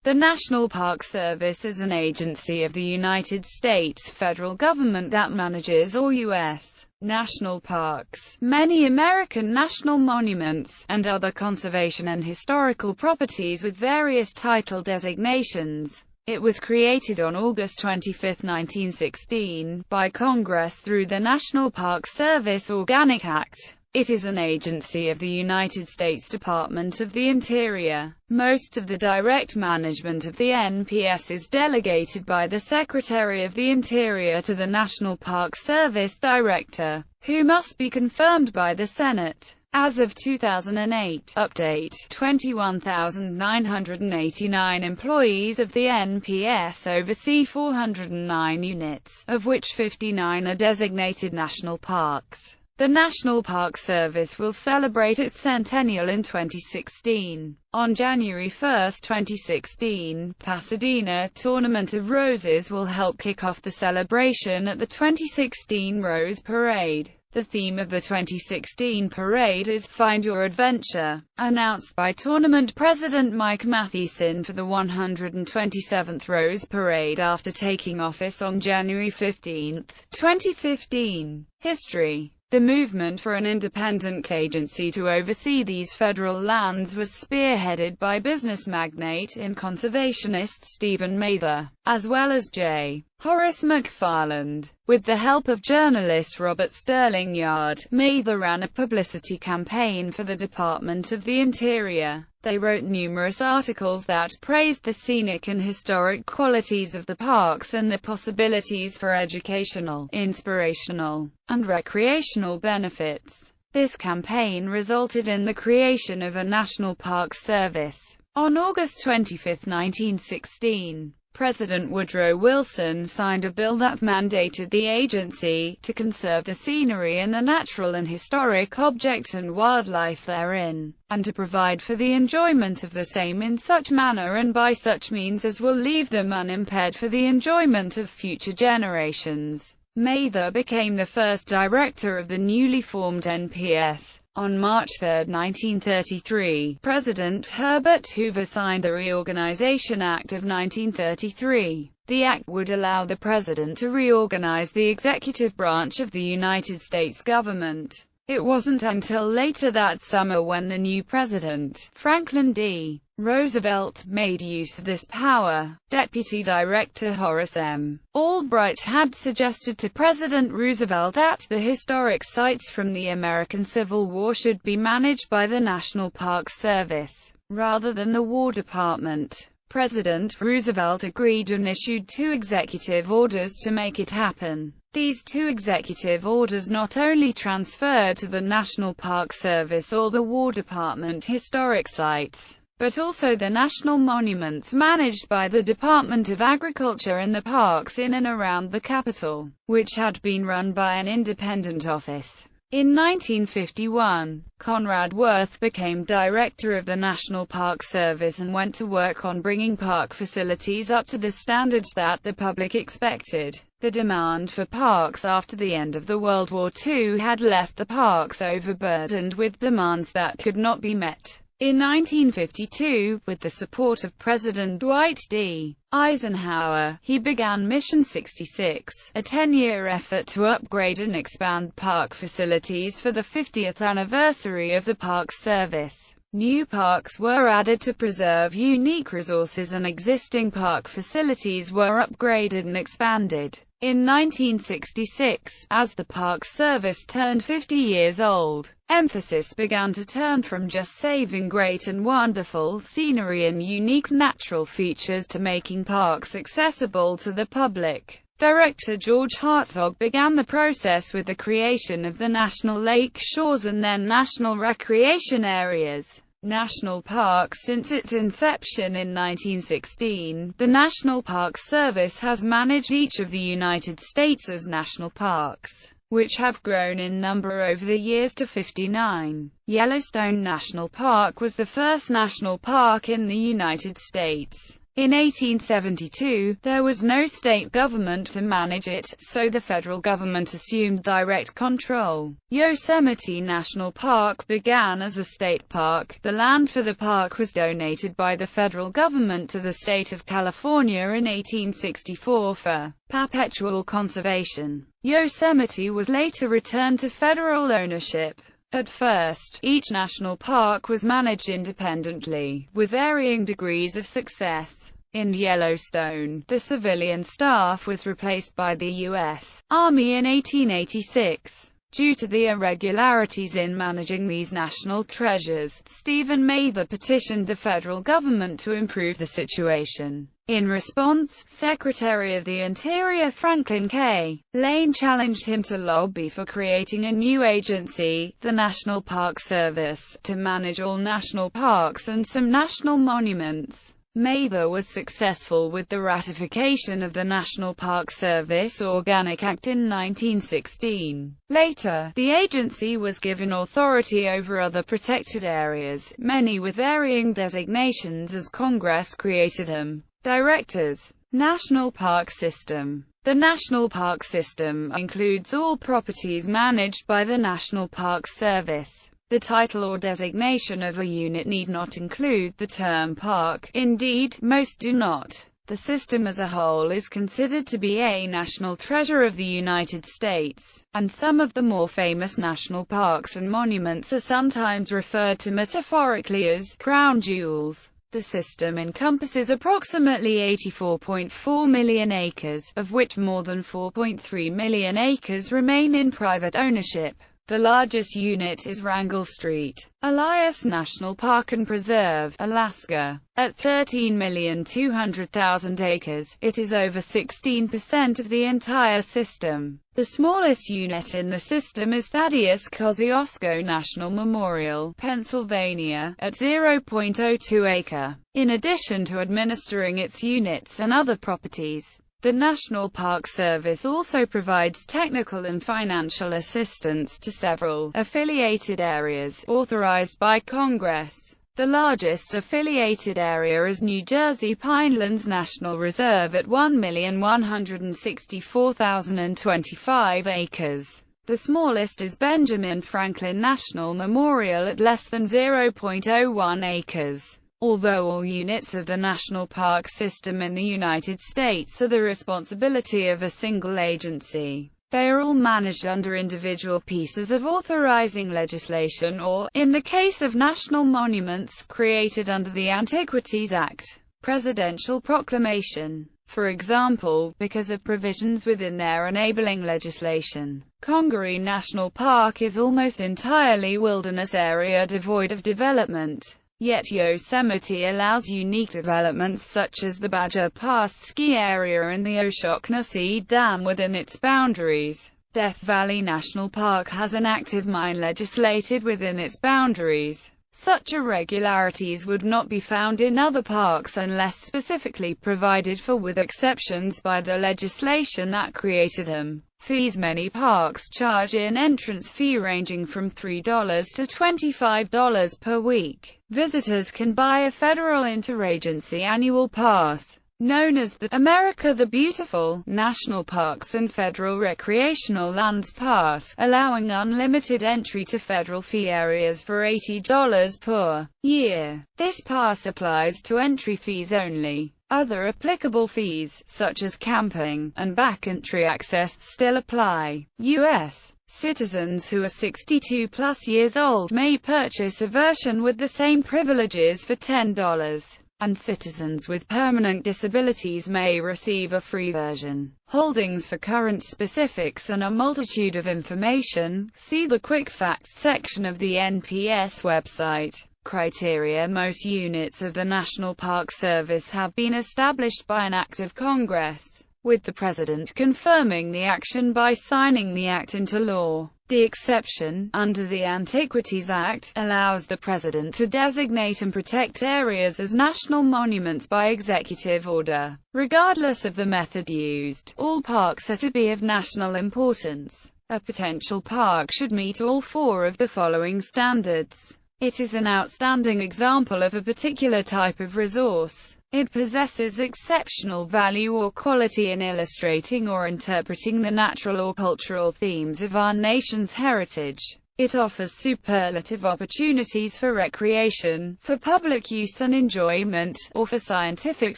The National Park Service is an agency of the United States federal government that manages all U.S. national parks, many American national monuments, and other conservation and historical properties with various title designations. It was created on August 25, 1916, by Congress through the National Park Service Organic Act. It is an agency of the United States Department of the Interior. Most of the direct management of the NPS is delegated by the Secretary of the Interior to the National Park Service Director, who must be confirmed by the Senate. As of 2008 update, 21,989 employees of the NPS oversee 409 units, of which 59 are designated national parks. The National Park Service will celebrate its centennial in 2016. On January 1, 2016, Pasadena Tournament of Roses will help kick off the celebration at the 2016 Rose Parade. The theme of the 2016 parade is Find Your Adventure, announced by tournament president Mike Mathieson for the 127th Rose Parade after taking office on January 15, 2015. History. The movement for an independent agency to oversee these federal lands was spearheaded by business magnate and conservationist Stephen Mather, as well as J. Horace McFarland. With the help of journalist Robert Sterling Yard, Mather ran a publicity campaign for the Department of the Interior. They wrote numerous articles that praised the scenic and historic qualities of the parks and the possibilities for educational, inspirational, and recreational benefits. This campaign resulted in the creation of a National Park Service. On August 25, 1916, President Woodrow Wilson signed a bill that mandated the agency to conserve the scenery and the natural and historic objects and wildlife therein, and to provide for the enjoyment of the same in such manner and by such means as will leave them unimpaired for the enjoyment of future generations. Mather became the first director of the newly formed NPS. On March 3, 1933, President Herbert Hoover signed the Reorganization Act of 1933. The act would allow the president to reorganize the executive branch of the United States government. It wasn't until later that summer when the new president, Franklin D. Roosevelt, made use of this power. Deputy Director Horace M. Albright had suggested to President Roosevelt that the historic sites from the American Civil War should be managed by the National Park Service, rather than the War Department. President Roosevelt agreed and issued 2 executive orders to make it happen. These 2 executive orders not only transferred to the National Park Service or the War Department historic sites, but also the national monuments managed by the Department of Agriculture and the parks in and around the capital, which had been run by an independent office. In 1951, Conrad Worth became director of the National Park Service and went to work on bringing park facilities up to the standards that the public expected. The demand for parks after the end of the World War II had left the parks overburdened with demands that could not be met. In 1952, with the support of President Dwight D. Eisenhower, he began Mission 66, a 10-year effort to upgrade and expand park facilities for the 50th anniversary of the Park Service. New parks were added to preserve unique resources and existing park facilities were upgraded and expanded. In 1966, as the Park Service turned 50 years old, emphasis began to turn from just saving great and wonderful scenery and unique natural features to making parks accessible to the public. Director George Hartzog began the process with the creation of the National Lake Shores and then National Recreation Areas. National Parks. Since its inception in 1916, the National Park Service has managed each of the United States' national parks, which have grown in number over the years to 59. Yellowstone National Park was the first national park in the United States. In 1872, there was no state government to manage it, so the federal government assumed direct control. Yosemite National Park began as a state park. The land for the park was donated by the federal government to the state of California in 1864 for perpetual conservation. Yosemite was later returned to federal ownership. At first, each national park was managed independently, with varying degrees of success. In Yellowstone, the civilian staff was replaced by the U.S. Army in 1886. Due to the irregularities in managing these national treasures, Stephen Mather petitioned the federal government to improve the situation. In response, Secretary of the Interior Franklin K. Lane challenged him to lobby for creating a new agency, the National Park Service, to manage all national parks and some national monuments. Mather was successful with the ratification of the National Park Service Organic Act in 1916. Later, the agency was given authority over other protected areas, many with varying designations as Congress created them. Directors. National Park System. The National Park System includes all properties managed by the National Park Service. The title or designation of a unit need not include the term park. Indeed, most do not. The system as a whole is considered to be a national treasure of the United States, and some of the more famous national parks and monuments are sometimes referred to metaphorically as crown jewels. The system encompasses approximately 84.4 million acres, of which more than 4.3 million acres remain in private ownership. The largest unit is Wrangell Street, Elias National Park and Preserve, Alaska. At 13,200,000 acres, it is over 16% of the entire system. The smallest unit in the system is Thaddeus Kosciuszko National Memorial, Pennsylvania, at 0.02 acre. In addition to administering its units and other properties, the National Park Service also provides technical and financial assistance to several affiliated areas authorized by Congress. The largest affiliated area is New Jersey Pinelands National Reserve at 1,164,025 acres. The smallest is Benjamin Franklin National Memorial at less than 0.01 acres. Although all units of the national park system in the United States are the responsibility of a single agency, they are all managed under individual pieces of authorizing legislation or, in the case of national monuments, created under the Antiquities Act, presidential proclamation. For example, because of provisions within their enabling legislation, Congaree National Park is almost entirely wilderness area devoid of development. Yet Yosemite allows unique developments such as the Badger Pass ski area and the Oshoknessee Dam within its boundaries. Death Valley National Park has an active mine legislated within its boundaries. Such irregularities would not be found in other parks unless specifically provided for, with exceptions by the legislation that created them. Fees. Many parks charge an entrance fee ranging from $3 to $25 per week. Visitors can buy a federal interagency annual pass, known as the America the Beautiful National Parks and Federal Recreational Lands Pass, allowing unlimited entry to federal fee areas for $80 per year. This pass applies to entry fees only. Other applicable fees, such as camping and backcountry access, still apply. U.S. citizens who are 62+ years old may purchase a version with the same privileges for $10. And citizens with permanent disabilities may receive a free version. Holdings. For current specifics and a multitude of information, see the Quick Facts section of the NPS website. Criteria. Most units of the National Park Service have been established by an act of Congress, with the President confirming the action by signing the act into law. The exception, under the Antiquities Act, allows the President to designate and protect areas as national monuments by executive order. Regardless of the method used, all parks are to be of national importance. A potential park should meet all four of the following standards. It is an outstanding example of a particular type of resource. It possesses exceptional value or quality in illustrating or interpreting the natural or cultural themes of our nation's heritage. It offers superlative opportunities for recreation, for public use and enjoyment, or for scientific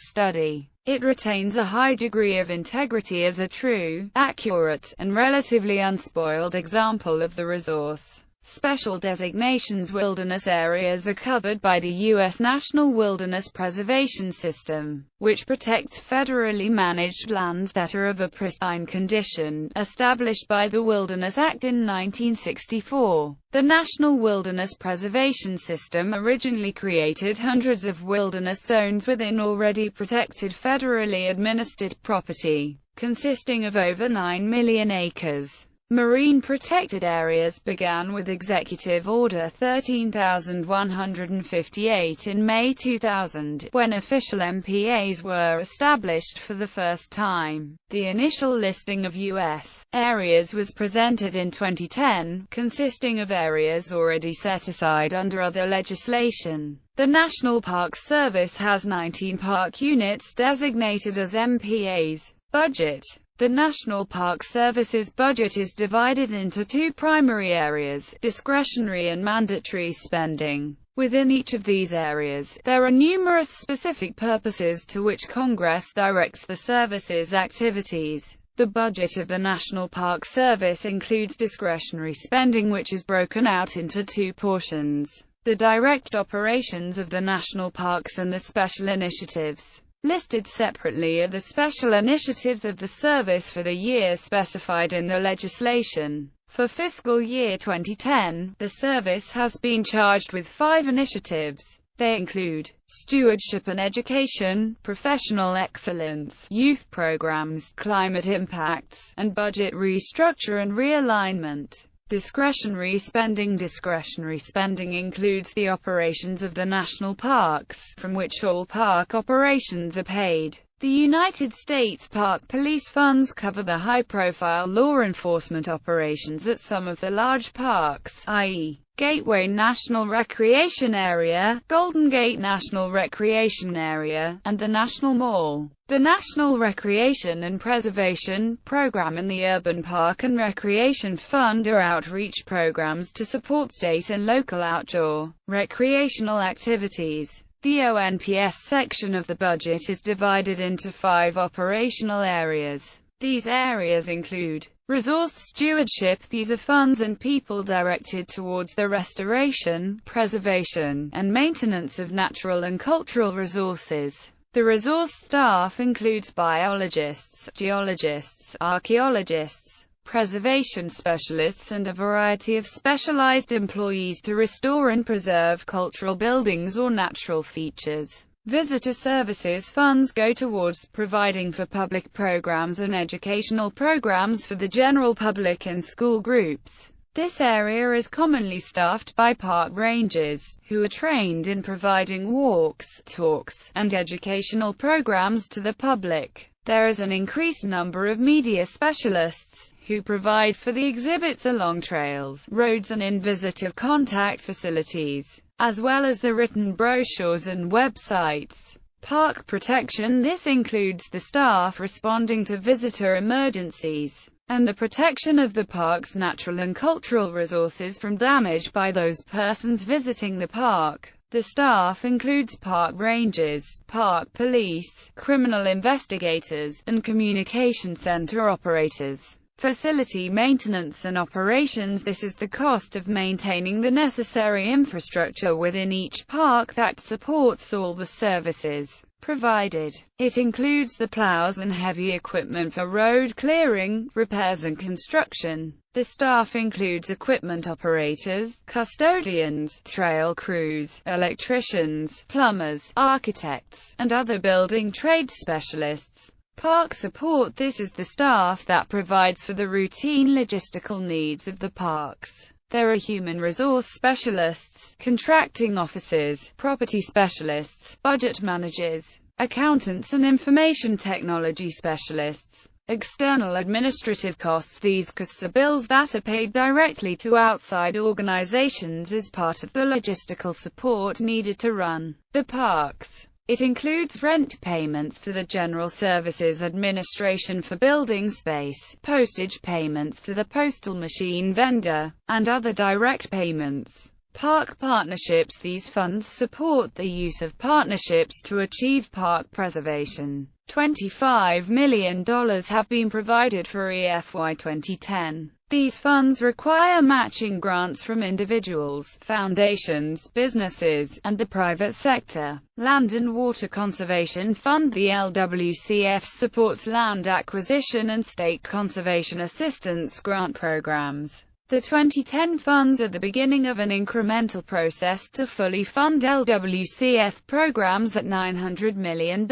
study. It retains a high degree of integrity as a true, accurate, and relatively unspoiled example of the resource. Special designations. Wilderness areas are covered by the U.S. National Wilderness Preservation System, which protects federally managed lands that are of a pristine condition, established by the Wilderness Act in 1964. The National Wilderness Preservation System originally created hundreds of wilderness zones within already protected federally administered property, consisting of over 9 million acres. Marine protected areas began with Executive Order 13158 in May 2000, when official MPAs were established for the first time. The initial listing of U.S. areas was presented in 2010, consisting of areas already set aside under other legislation. The National Park Service has 19 park units designated as MPAs. Budget. The National Park Service's budget is divided into two primary areas, discretionary and mandatory spending. Within each of these areas, there are numerous specific purposes to which Congress directs the service's activities. The budget of the National Park Service includes discretionary spending, which is broken out into two portions: the direct operations of the national parks and the special initiatives. Listed separately are the special initiatives of the service for the year specified in the legislation. For fiscal year 2010, the service has been charged with 5 initiatives. They include stewardship and education, professional excellence, youth programs, climate impacts, and budget restructure and realignment. Discretionary spending. Discretionary spending includes the operations of the national parks, from which all park operations are paid. The United States Park Police funds cover the high-profile law enforcement operations at some of the large parks, i.e., Gateway National Recreation Area, Golden Gate National Recreation Area, and the National Mall. The National Recreation and Preservation Program and the Urban Park and Recreation Fund are outreach programs to support state and local outdoor recreational activities. The ONPS section of the budget is divided into 5 operational areas. These areas include resource stewardship. These are funds and people directed towards the restoration, preservation, and maintenance of natural and cultural resources. The resource staff includes biologists, geologists, archaeologists, preservation specialists, and a variety of specialized employees to restore and preserve cultural buildings or natural features. Visitor services funds go towards providing for public programs and educational programs for the general public and school groups. This area is commonly staffed by park rangers, who are trained in providing walks, talks, and educational programs to the public. There is an increased number of media specialists, who provide for the exhibits along trails, roads and in visitor contact facilities, as well as the written brochures and websites. Park protection. This includes the staff responding to visitor emergencies, and the protection of the park's natural and cultural resources from damage by those persons visiting the park. The staff includes park rangers, park police, criminal investigators, and communication center operators. Facility maintenance and operations. This is the cost of maintaining the necessary infrastructure within each park that supports all the services provided. It includes the plows and heavy equipment for road clearing, repairs and construction. The staff includes equipment operators, custodians, trail crews, electricians, plumbers, architects, and other building trade specialists. Park support. This is the staff that provides for the routine logistical needs of the parks. There are human resource specialists, contracting officers, property specialists, budget managers, accountants and information technology specialists. External administrative costs. These costs are bills that are paid directly to outside organizations as part of the logistical support needed to run the parks. It includes rent payments to the General Services Administration for building space, postage payments to the postal machine vendor, and other direct payments. Park partnerships. These funds support the use of partnerships to achieve park preservation. $25 million have been provided for EFY 2010. These funds require matching grants from individuals, foundations, businesses, and the private sector. Land and Water Conservation Fund. The LWCF supports land acquisition and state conservation assistance grant programs. The 2010 funds are the beginning of an incremental process to fully fund LWCF programs at $900 million.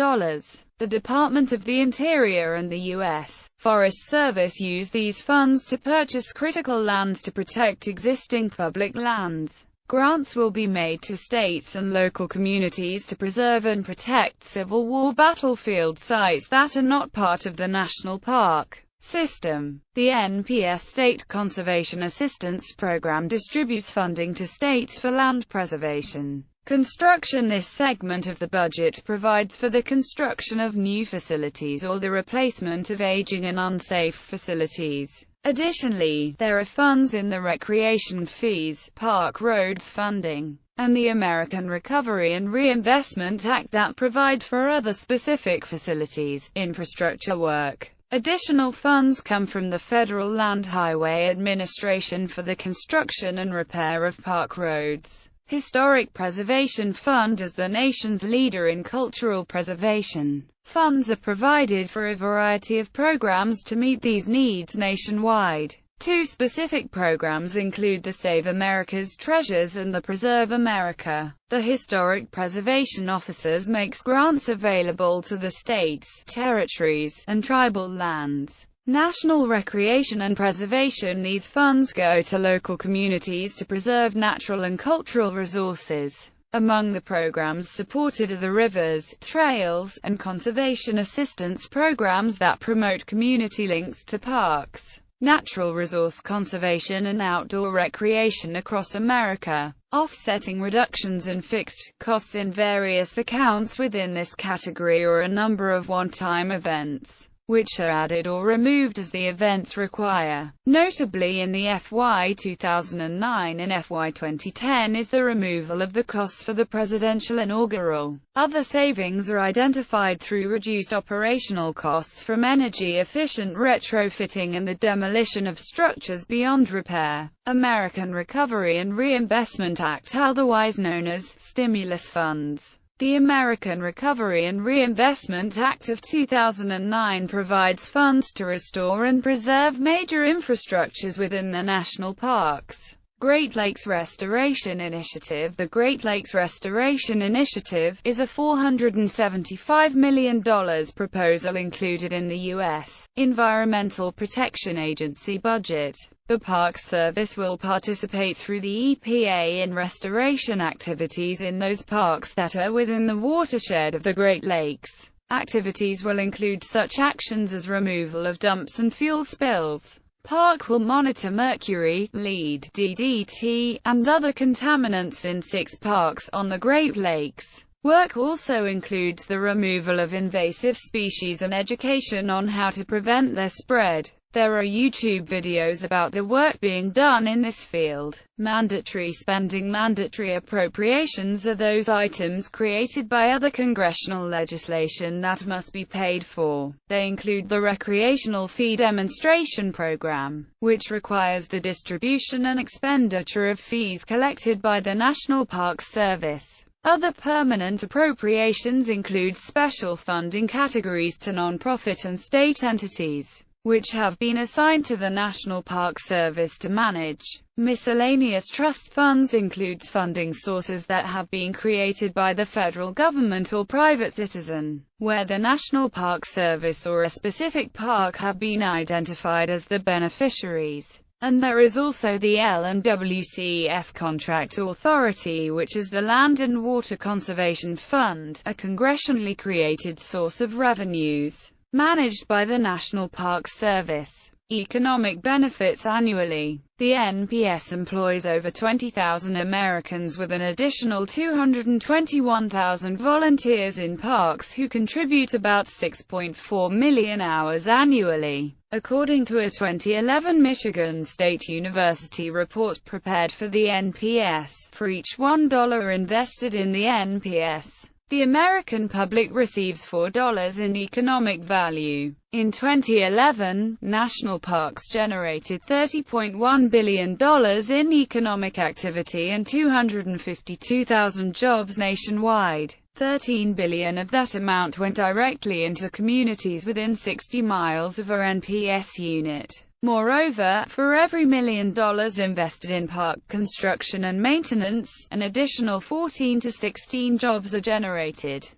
The Department of the Interior and the U.S. Forest Service use these funds to purchase critical lands to protect existing public lands. Grants will be made to states and local communities to preserve and protect Civil War battlefield sites that are not part of the national park system. The NPS State Conservation Assistance Program distributes funding to states for land preservation. Construction. This segment of the budget provides for the construction of new facilities or the replacement of aging and unsafe facilities. Additionally, there are funds in the Recreation Fees, Park Roads Funding, and the American Recovery and Reinvestment Act that provide for other specific facilities, infrastructure work. Additional funds come from the Federal Land Highway Administration for the construction and repair of park roads. Historic Preservation Fund. As the nation's leader in cultural preservation, funds are provided for a variety of programs to meet these needs nationwide. Two specific programs include the Save America's Treasures and the Preserve America. The Historic Preservation Officers makes grants available to the states, territories, and tribal lands. National Recreation and Preservation. These funds go to local communities to preserve natural and cultural resources. Among the programs supported are the rivers, trails, and conservation assistance programs that promote community links to parks, natural resource conservation and outdoor recreation across America, offsetting reductions in fixed costs in various accounts within this category, or a number of one-time events, which are added or removed as the events require. Notably in the FY 2009 and FY 2010 is the removal of the costs for the presidential inaugural. Other savings are identified through reduced operational costs from energy-efficient retrofitting and the demolition of structures beyond repair. American Recovery and Reinvestment Act, otherwise known as stimulus funds. The American Recovery and Reinvestment Act of 2009 provides funds to restore and preserve major infrastructures within the national parks. Great Lakes Restoration Initiative. The Great Lakes Restoration Initiative is a $475 million proposal included in the U.S. Environmental Protection Agency budget. The Park Service will participate through the EPA in restoration activities in those parks that are within the watershed of the Great Lakes. Activities will include such actions as removal of dumps and fuel spills. Park will monitor mercury, lead, DDT, and other contaminants in 6 parks on the Great Lakes. Work also includes the removal of invasive species and education on how to prevent their spread. There are YouTube videos about the work being done in this field. Mandatory spending. Mandatory appropriations are those items created by other congressional legislation that must be paid for. They include the Recreational Fee Demonstration Program, which requires the distribution and expenditure of fees collected by the National Park Service. Other permanent appropriations include special funding categories to nonprofit and state entities, which have been assigned to the National Park Service to manage. Miscellaneous trust funds includes funding sources that have been created by the federal government or private citizen, where the National Park Service or a specific park have been identified as the beneficiaries. And there is also the LWCF Contract Authority, which is the Land and Water Conservation Fund, a congressionally created source of revenues managed by the National Park Service. economic benefits annually. The NPS employs over 20,000 Americans with an additional 221,000 volunteers in parks who contribute about 6.4 million hours annually, according to a 2011 Michigan State University report prepared for the NPS. For each $1 invested in the NPS, the American public receives $4 in economic value. In 2011, national parks generated $30.1 billion in economic activity and 252,000 jobs nationwide. $13 billion of that amount went directly into communities within 60 miles of our NPS unit. Moreover, for every $1 million invested in park construction and maintenance, an additional 14 to 16 jobs are generated.